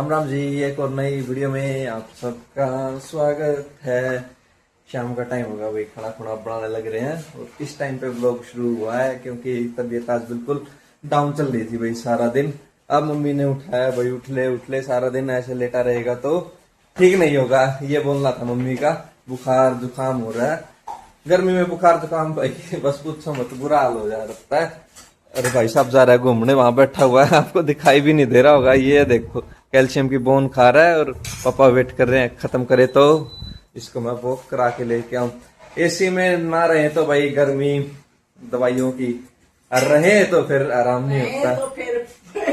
राम राम जी, एक और नई वीडियो में आप सबका स्वागत है। शाम का टाइम होगा भाई, खाना खुना बनाने लग रहे हैं और इस टाइम पे व्लॉग शुरू हुआ है क्योंकि तबीयत आज बिल्कुल डाउन चल रही थी भाई सारा दिन। अब मम्मी ने उठाया भाई, उठले सारा दिन ऐसे लेटा रहेगा तो ठीक नहीं होगा, ये बोलना था मम्मी का। बुखार जुकाम हो रहा है, गर्मी में बुखार जुकाम भाई बस पूछो मत, बुरा हाल हो जा रहा है। अरे भाई साहब जा रहा है घूमने, वहां बैठा हुआ है, आपको दिखाई भी नहीं दे रहा होगा। ये देखो कैल्शियम की बोन खा रहा है और पापा वेट कर रहे हैं खत्म करे तो इसको मैं वॉक करा के लेके आऊं। एसी में ना रहे तो भाई गर्मी दवाइयों की, और रहे तो फिर आराम नहीं होता तो फिर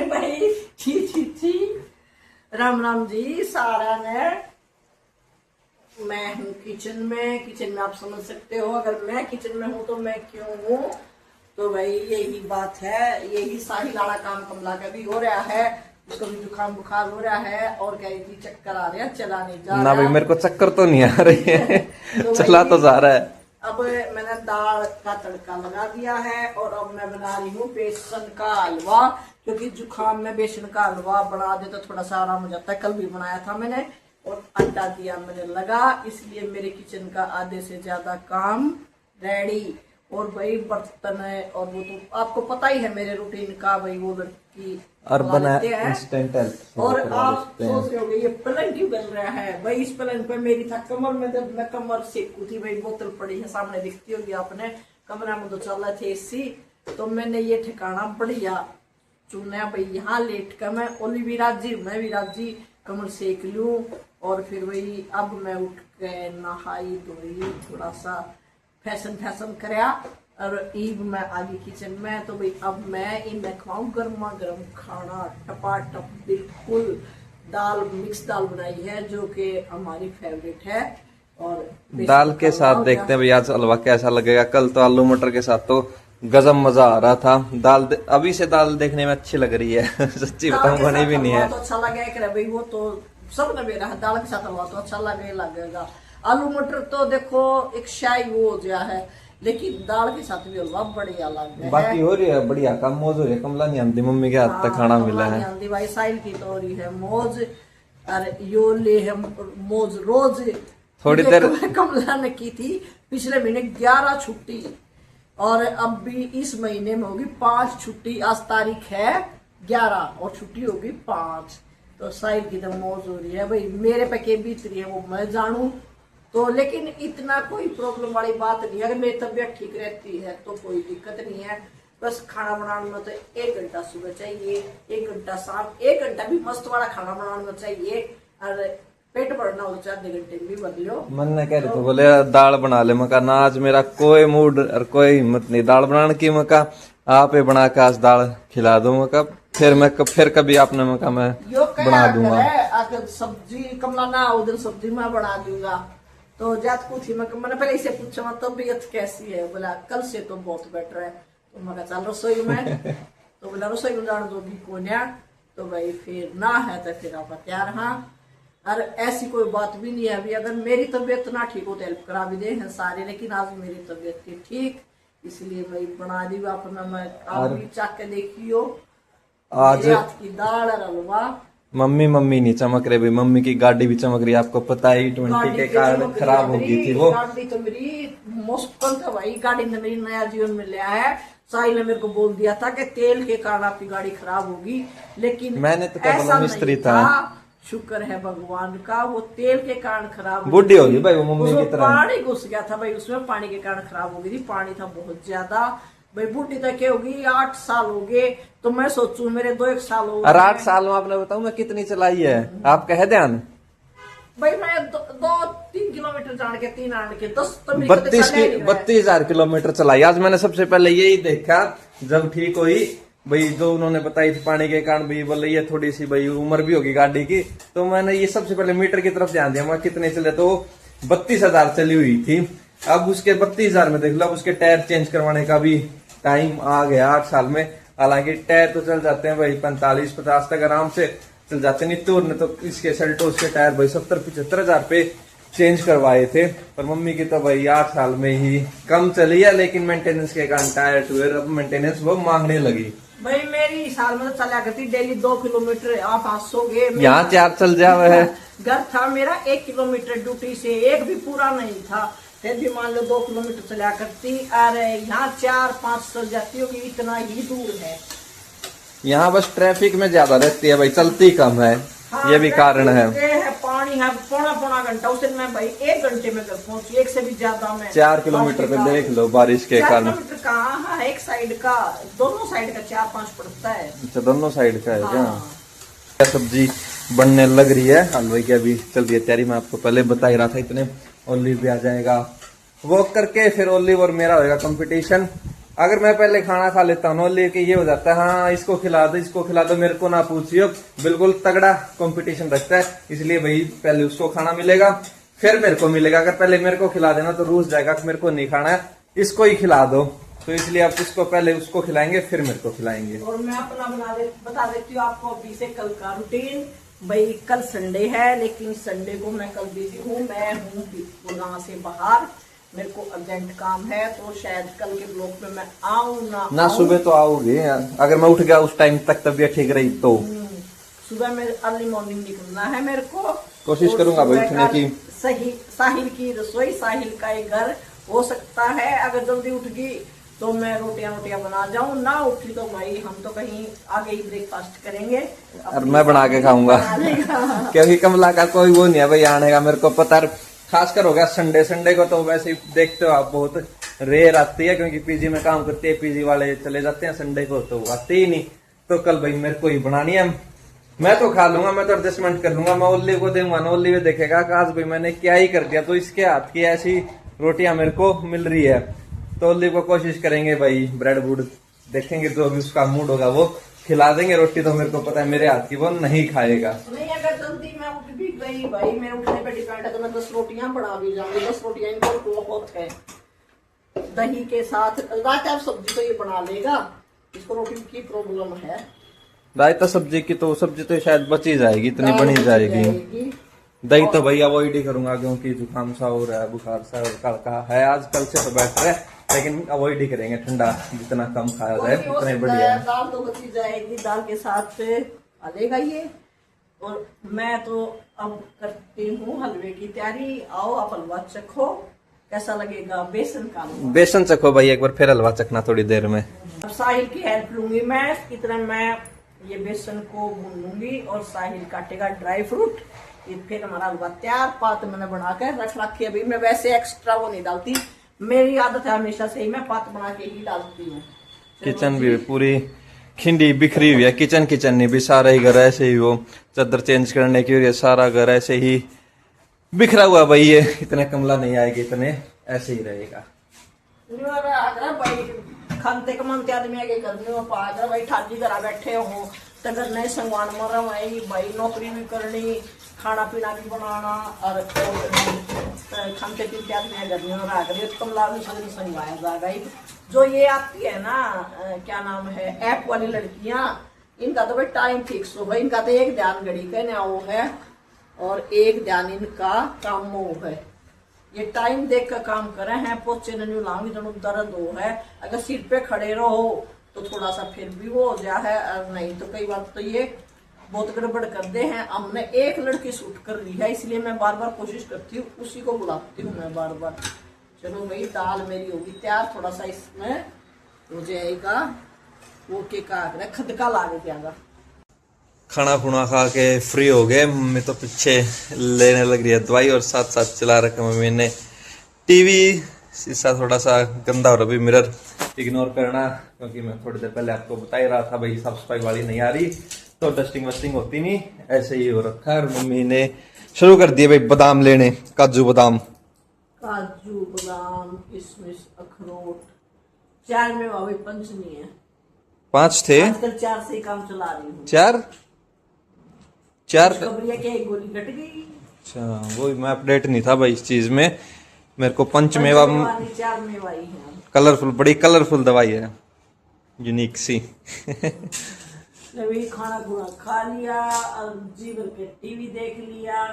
भाई छी राम राम जी सारा ने। मैं हूँ किचन में आप समझ सकते हो। अगर मैं किचन में हूँ तो मैं क्यों हूँ, तो भाई यही बात है। यही साही लाड़ा काम कमला का भी हो रहा है, उसको भी जुकाम बुखार हो रहा है और कह रही थी चक्कर आ रहे हैं, चला नहीं जा रहा। ना भाई मेरे को चक्कर तो नहीं आ रही है तो चला तो जा रहा है। अब मैंने दाल का तड़का लगा दिया है और अब मैं बना रही हूँ बेसन का हलवा, क्योंकि जुकाम में बेसन का हलवा बना दे तो थोड़ा सा आराम हो जाता है। कल भी बनाया था मैंने और अंडा दिया मैंने लगा, इसलिए मेरे किचन का आधे से ज्यादा काम रेडी। और भाई बर्तन है और वो तो आपको पता ही है मेरे रूटीन का, भाई वो लड़की और बना इंस्टेंट और आप सोच रहे होंगे ये पलंग क्यों बन रहा है। भाई इस पलंग पे मेरी था कमर में, जब मैं कमर सेकू थी भाई, बोतल पड़ी है सामने दिखती होगी आपने, कमरा में तो चल रहे थे एसी, तो मैंने ये ठिकाना बढ़िया चुना भाई, यहाँ लेट कर मैं ओली भी राजी मैं भी राजी कमर सेक लूं। और फिर वही अब मैं उठ के नहाई धोई, थोड़ा सा फैशन कराया और ईब मैं आ गई किचन में। तो भाई अब मैं इनमें खवाऊं गर्मा गर्म खाना टपाटप, बिल्कुल दाल मिक्स दाल बनाई है जो कि हमारी फेवरेट है। और दाल के साथ देखते हैं भाई आज हलवा कैसा लगेगा। कल तो आलू मटर के साथ तो गजब मजा आ रहा था। दाल अभी से दाल देखने में अच्छी लग रही है सच्ची बताऊं, बनी भी नहीं है तो अच्छा लगेगा भाई, वो तो सब ने मेरा दाल के साथ हलवा तो अच्छा लगेगा। आलू मटर तो देखो एक शाही वो हो गया है, लेकिन दाल के साथ भी हलवा बढ़िया लगता है। बाकी हो रही है बढ़िया काम, मौज हो रही है। कमला नहीं आती, मम्मी के हाथ तक खाना मिला है। आंधी भाई साइल की तो हो रही है मौज, और यो ले है मौज रोज। थोड़ी देर कमला ने की थी पिछले महीने 11 छुट्टी, और अब भी इस महीने में होगी 5 छुट्टी। आज तारीख है 11 और छुट्टी होगी 5, तो साइल की तो मौज हो रही है भाई। मेरे पे के बीत रही है वो मैं जानू, तो लेकिन इतना कोई प्रॉब्लम वाली बात नहीं है। अगर मेरी तबीयत ठीक रहती है तो कोई दिक्कत नहीं है। बस खाना बनाने में तो 1 घंटा सुबह चाहिए, 1 घंटा शाम, 1 घंटा भी मस्त वाला खाना बनाने में चाहिए, और पेट भरना हो तो आधे घंटे में भी बन लो। मन ने कह रहे थे बोले दाल बना ले, मका ना आज मेरा कोई मूड और कोई हिम्मत नहीं दाल बनाने की। मका आप ही बना के आज दाल खिला दो, मका फिर कभी आपने मका मैं बना दूंगा। अगर सब्जी कमला ना उस दिन सब्जी मैं बना दूंगा। तो जात को थी मैंने पहले इसे पूछा तबीयत कैसी है, बोला कल से तो बहुत बेटर है। तो मैं चल रसोई में तो बोला रसोई में जान दोगी कोन्या, तो भाई फिर ना है तो फिर आप तैयार। हाँ, और ऐसी कोई बात भी नहीं है अभी। अगर मेरी तबीयत ना ठीक हो तो हेल्प करा भी दे हैं सारे, लेकिन आज मेरी तबीयत थी ठीक, इसलिए मैं बना दी अपना। मैं आप भी चाक के देखियो आज हाथ की दाल और हलवा। मम्मी नहीं चमक रही भाई, मम्मी की गाड़ी भी चमक रही है, आपको पता ही 20 के कारण खराब हो गई थी वो गाड़ी। तो मेरी मुश्किल था भाई, गाड़ी ने मेरी नया जीवन में लिया है। साहिल ने मेरे को बोल दिया था कि तेल के कारण आपकी गाड़ी खराब होगी, लेकिन मैंने तो क्या बोला, मिस्त्री था। शुक्र है भगवान का, वो तेल के कारण खराब बुढ़ी होगी भाई वो मम्मी की तरह। पानी घुस गया था भाई उसमें, पानी के कारण खराब हो गई थी। पानी था बहुत ज्यादा भाई। बूढ़ी तक क्या होगी, 8 साल हो गए, तो मैं सोचू मेरे 2-1 साल हो गए। 8 साल में आपने बताऊं मैं कितनी चलाई है, आप कह ध्यान भाई मैं 2-3 किलोमीटर जान के 3 आने के 32,000 किलोमीटर चलाई। आज मैंने सबसे पहले यही देखा जब ठीक हुई भाई, जो उन्होंने बताई थी पानी के कारण भाई, बोले ये थोड़ी सी भाई उम्र भी होगी गाड़ी की, तो मैंने ये सबसे पहले मीटर की तरफ ध्यान दिया, मैं कितने चले, तो 32,000 चली हुई थी। अब उसके 32,000 में देख लो, अब उसके टायर चेंज करवाने का भी टाइम आ गया 8 साल में। हालांकि टायर तो चल जाते हैं भाई 45-50 तक आराम से चल जाते, नहीं तो इसके सेल्टोस के टायर भाई 70-75 हजार पे चेंज करवाए थे। पर मम्मी की तो भाई 8 साल में ही कम चली है, लेकिन मेंटेनेंस के कारण टायर टूयर अब मेंटेनेंस वो मांगने लगी। भाई मेरी साल में तो चला करती डेली 2 किलोमीटर। आप हंसोगे, यहाँ 4 चल जावे है। घर था मेरा 1 किलोमीटर ड्यूटी से, एक भी पूरा नहीं था, फिर भी मान लो 2 किलोमीटर चला करती। अरे यहाँ 4-5 चल जाती होगी, इतना ही दूर है। यहाँ बस ट्रैफिक में ज्यादा रहती है भाई, चलती कम है। हाँ, ये भी कारण है। पानी है, पौना घंटा, उसे मैं भाई 1 घंटे में घर पहुंची, 1 से भी ज्यादा में। 4 किलोमीटर पे देख लो बारिश के कारण। 4 किलोमीटर कहाँ है, एक साइड का, दोनों साइड का 4-5 पड़ता है। अच्छा, दोनों साइड का है क्या? हाँ। सब्जी बनने लग रही है, हलवाई की अभी चल रही है तैयारी। मैं आपको पहले बता ही रहा था, इतने ओलिव भी आ जाएगा। वॉक करके फिर ओलिव और मेरा होगा कंपटीशन। अगर मैं पहले खाना खा लेता हूँ ओलिव के, ये हो जाता है हाँ इसको खिला दो, इसको खिला दो, मेरे को ना पूछियो। बिल्कुल तगड़ा कंपटीशन रखता है, इसलिए भाई पहले उसको खाना मिलेगा फिर मेरे को मिलेगा। अगर पहले मेरे को खिला देना तो रूस जाएगा कि मेरे को नहीं खाना है, इसको ही खिला दो। तो इसलिए आप इसको पहले उसको खिलाएंगे फिर मेरे को खिलाएंगे। और मैं अपना बता देती हूँ आपको अभी से कल का रूटीन। भाई कल संडे है, लेकिन संडे को मैं कल बिजी हूँ, मैं हूँ गुना से बाहर, मेरे को अर्जेंट काम है, तो शायद कल के ब्लॉग में मैं आऊँ ना सुबह तो आओगे, अगर मैं उठ गया उस टाइम तक तबीयत ठीक रही तो। सुबह में अर्ली मॉर्निंग निकलना है मेरे को, कोशिश करूंगा भाई उठने की। सही साहिल की रसोई, साहिल का एक घर हो सकता है, अगर जल्दी उठ गई तो मैं रोटियां बना जाऊं, ना उठी तो भाई हम तो कहीं आगे ही ब्रेकफास्ट करेंगे और मैं बना के खाऊंगा क्योंकि कमला का कोई वो नहीं है भाई आने का, मेरे को पता। खासकर हो गया संडे को तो वैसे ही देखते हो आप, बहुत रेयर आती है क्योंकि पीजी में काम करती है, पीजी वाले चले जाते हैं, संडे को तो आते ही नहीं। तो कल भाई मेरे को ही बनानी है, मैं तो खा लूंगा, मैं तो एडजस्टमेंट कर लूंगा। मैं ओल्ली को दूंगा ना, ओल्ली में देखेगा कि आज भाई मैंने क्या ही कर दिया, तो इसके हाथ की ऐसी रोटियां मेरे को मिल रही है। तो ओल्ली को कोशिश करेंगे भाई, ब्रेड वुड देखेंगे, जो भी उसका मूड होगा वो खिला देंगे। रोटी तो मेरे को पता है मेरे हाथ की वो नहीं खाएगा। नहीं, अगर जल्दी मैं उठ भी गई भाई, मेरे उठने पे डिपेंड है, तो मैं 10 रोटियां बना भी जाऊंगी। 10 रोटियां इनको बहुत है, दही के साथ। रायता सब्जी तो ये बना लेगा, इसको रोटी की प्रॉब्लम है। रायता सब्जी की तो सब्जी तो शायद बची जाएगी, इतनी बनी जाएगी। दही तो भाई अवॉइड ही करूंगा क्योंकि जुकाम सा हो रहा है, बुखार सा का है। आज कल से तो बेटर है, लेकिन अवॉइड ही करेंगे, ठंडा जितना कम खाया जाए उतना ही बढ़िया। दाल तो बची जाएगी, दाल के साथ आलेगा ये। और मैं तो अब करती हूँ हलवे की तैयारी। आओ आप हलवा चखो, कैसा लगेगा। बेसन चखो भाई एक बार, फिर हलवा चखना थोड़ी देर में। अब साहिल की हेल्प लूंगी मैं, इस तरह मैं ये बेसन को भून लूंगी और साहिल काटेगा ड्राई फ्रूट। ये फिर हमारा हलवा तैयार। पात मैंने बना के रख रखी है, अभी मैं वैसे एक्स्ट्रा वो नहीं डालती, मेरी आदत है हमेशा से ही मैं पात बना के ही डालती हूँ। किचन भी पूरी खिंडी बिखरी हुई है, किचन नहीं भी, सारा ही घर ऐसे ही, वो चादर चेंज करने की, और सारा घर ऐसे ही बिखरा हुआ भाई। ये इतने कमला नहीं आएगी, इतने ऐसे ही रहेगा। खाते कमाते आदमी आगे करने पाकर भाई ठाजी घर बैठे हो तो घर नहीं संगवान मर भाई, नौकरी भी करनी, खाना पीना भी बनाना, और खाते पीते आदमी घर में रहा करिए तो कमला भी संगवाया जाएगा। जो ये आती है ना, क्या नाम है, ऐप वाली लड़कियां, इनका तो भाई टाइम फिक्स हो भाई, इनका तो एक ध्यान घड़ी कहने वो है और एक ध्यान इनका काम वो है। ये टाइम देख कर काम करे हैं, पोचे नहीं लाऊंगी जब दर्द हो है। अगर सीट पे खड़े रहो तो थोड़ा सा फिर भी वो हो जाए है, और नहीं तो कई बार तो ये बहुत गड़बड़ करते हैं। हमने एक लड़की शूट कर ली है, इसलिए मैं बार बार कोशिश करती हूँ, उसी को बुलाती हूँ मैं बार बार। चलो भाई दाल मेरी होगी तैयार, थोड़ा सा इसमें हो जाएगा वो के का खदका ला के जाएगा। खाना खुना खा के फ्री हो गए, मम्मी तो पीछे लेने लग रही है दवाई, और साथ साथ चला रखा मम्मी ने टीवी। शीशा थोड़ा सा गंदा हो रहा, भी मिरर इग्नोर करना, क्योंकि मैं थोड़ी देर पहले आपको बता ही रहा था भाई, साफ सफाई वाली नहीं आ रही तो डस्टिंग वस्टिंग होती नहीं, ऐसे ही हो रखा है। और मम्मी ने शुरू कर दिए भाई बादाम लेने, काजू बादाम, किशमिश, अखरोट। 4 में भाई 5 नहीं है, 5 थे, आजकल 4 से ही काम चला रही हूँ। 4 खबरिया के एक गोली कट गई। अच्छा, वो मैं अपडेट नहीं था भाई इस चीज में। मेरे को पंचमेवा 4 मेवाई है, कलरफुल, बड़ी कलरफुल दवाई है, यूनिक सी। अभी खाना पूरा खा लिया, जी भर के टीवी देख लिया,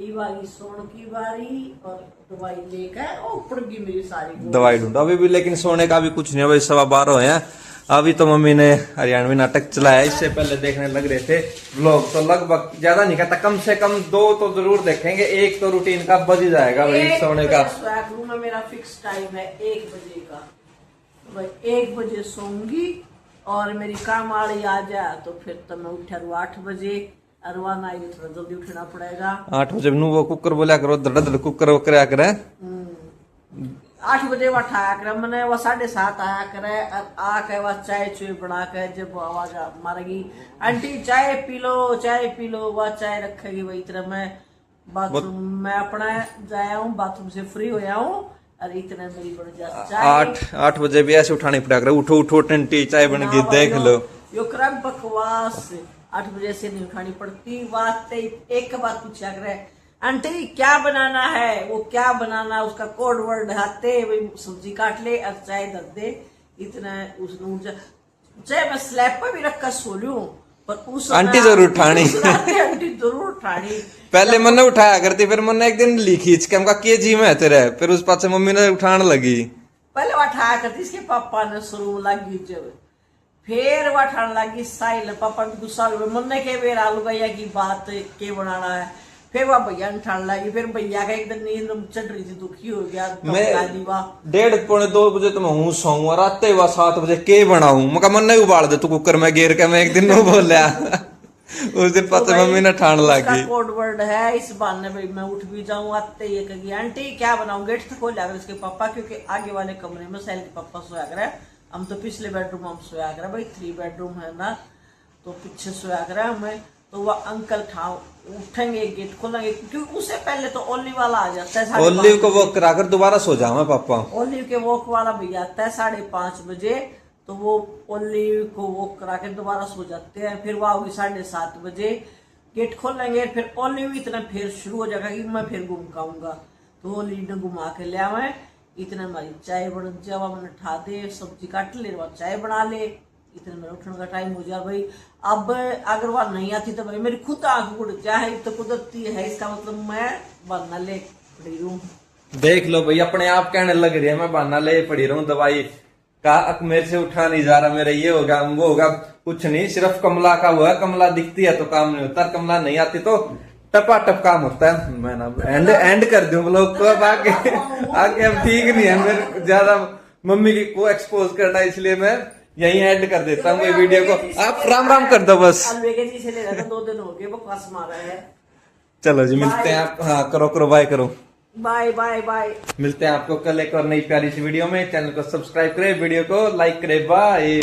वाली सोने की बारी, और दवाई लेकर ऊपर की मेरी सारी दवाई ढूंढा अभी भी, लेकिन सोने का भी कुछ नहीं है भाई, 12:15 हैं। अभी तो मम्मी ने हरियाणवी नाटक चलाया, इससे पहले देखने लग रहे थे व्लॉग, तो लगभग ज्यादा नहीं कहता, कम से कम 2 तो जरूर देखेंगे। एक तो रूटीन का बज ही जाएगा भाई सोने का। रूम में मेरा फिक्स टाइम है 1 बजे का, भाई 1 बजे सोऊंगी और मेरी काम वाली आ जाए तो फिर तो मैं उठा 8 बजे, अरवाना आई थोड़ा जल्दी उठना पड़ेगा। 8 बजे वो कुकर बोला करो, धड़ धड़ कुकर वो कराया करे। 8 बजे वो उठाया करे मैंने, वो 7:30 आया करे, आके वह चाय चुई बना के जब आवाज मारेगी आंटी चाय पी लो चाय पी लो, वह चाय रखेगी। वही तरह मैं बाथरूम में अपना जाया हूँ, बाथरूम से फ्री होया हूँ और इतने मेरी बन जा 8 बजे भी ऐसे उठानी पड़ा करे, उठो उठो टंटी चाय बन गई देख लो। यो क्रम बकवास 8 बजे से नहीं उठानी पड़ती। बात एक बात पूछा करे आंटी क्या बनाना है, वो क्या बनाना उसका कोड वर्ड आते, वही सब्जी काट ले और चाय धर दे, इतना उसने चाहे मैं स्लैब पर भी रखकर सो लूं पर उस आंटी जरूर उठानी आंटी जरूर उठानी। पहले मैंने उठाया करती, फिर मैंने एक दिन ली खींच के हमका के जी में तेरे, फिर उस पास से मम्मी ने उठाने लगी। पहले वो उठाया करती, इसके पापा ने शुरू लगी जब, फिर वो उठाने लगी साइल, पापा ने गुस्सा हो गया, मुन्ने के बेर आलू भैया की बात के बनाना है, फिर वह भैया ने ठान लगी, फिर भैया का एक दिन नींद चढ़ रही थी, दुखी हो गया। मैं 1:30-2 बजे तो मैं हूँ सोऊं और आते हुआ 7 बजे के बनाऊं, मैं मन नहीं उबाल दे तू कुकर में गेर के, मैं एक दिन नो बोलिया उस दिन पता मम्मी ने ठान लगी। कोड वर्ड है इस बहाने भाई मैं उठ भी जाऊं, आते ये कहेगी आंटी क्या बनाऊं, गेट तक खोल इसके पापा, क्योंकि आगे वाले कमरे में सैल के पापा सोया करे, हम तो पिछले बेडरूम हम सोया करे, भाई 3 बेडरूम है ना, तो पीछे सोया करे हमें, तो वह अंकल उठेंगे गेट खोलेंगे, क्योंकि उससे पहले तो ओलिव वाला आ जाता है, ओलिव को वॉक कराकर दोबारा सो जाऊं पापा। ओलिव के वॉक वाला भी आता है 5:30 बजे, तो वो ओलिव को वॉक करा के दोबारा सो जाते हैं, फिर वो आओगी 7:30 बजे, गेट खोलेंगे, फिर ओलिव इतना फिर शुरू हो जाएगा कि मैं फिर घूम के आऊंगा, तो ओलिव ने घुमा के ले आवे, इतने हमारी चाय बन जावा, मैंने उठा दे सब्जी काट ले, चाय बना ले, इतने मेरा उठने का टाइम हो जाए भाई। अब अगर वह नहीं आती तो भाई मेरी खुद आंख उड़ जाए, तो कुदरती है, इसका मतलब मैं बहाना ले पड़ी रहूं। देख लो भाई अपने आप कहने लग रही है मैं बहाना ले पड़ी रहूं, दवाई का मेरे से उठा नहीं जा रहा, मेरा ये होगा वो होगा, कुछ नहीं, सिर्फ कमला का हुआ, कमला दिखती है तो काम नहीं होता, कमला नहीं आती तो टपा टप काम होता है। मैं ना एंड कर दूं लोग को, अब आगे अब ठीक नहीं है मेरे ज्यादा मम्मी की को एक्सपोज करना, इसलिए मैं यही ऐड कर देता हूँ वीडियो को। आप राम राम कर दो बस। 2 दिन हो गए बकवास मारा है। चलो जी मिलते हैं आप, हाँ करो बाय करो, बाय बाय बाय। मिलते हैं आपको कल एक और नई प्यारी सी वीडियो में। चैनल को सब्सक्राइब करें, वीडियो को लाइक करें, बाय।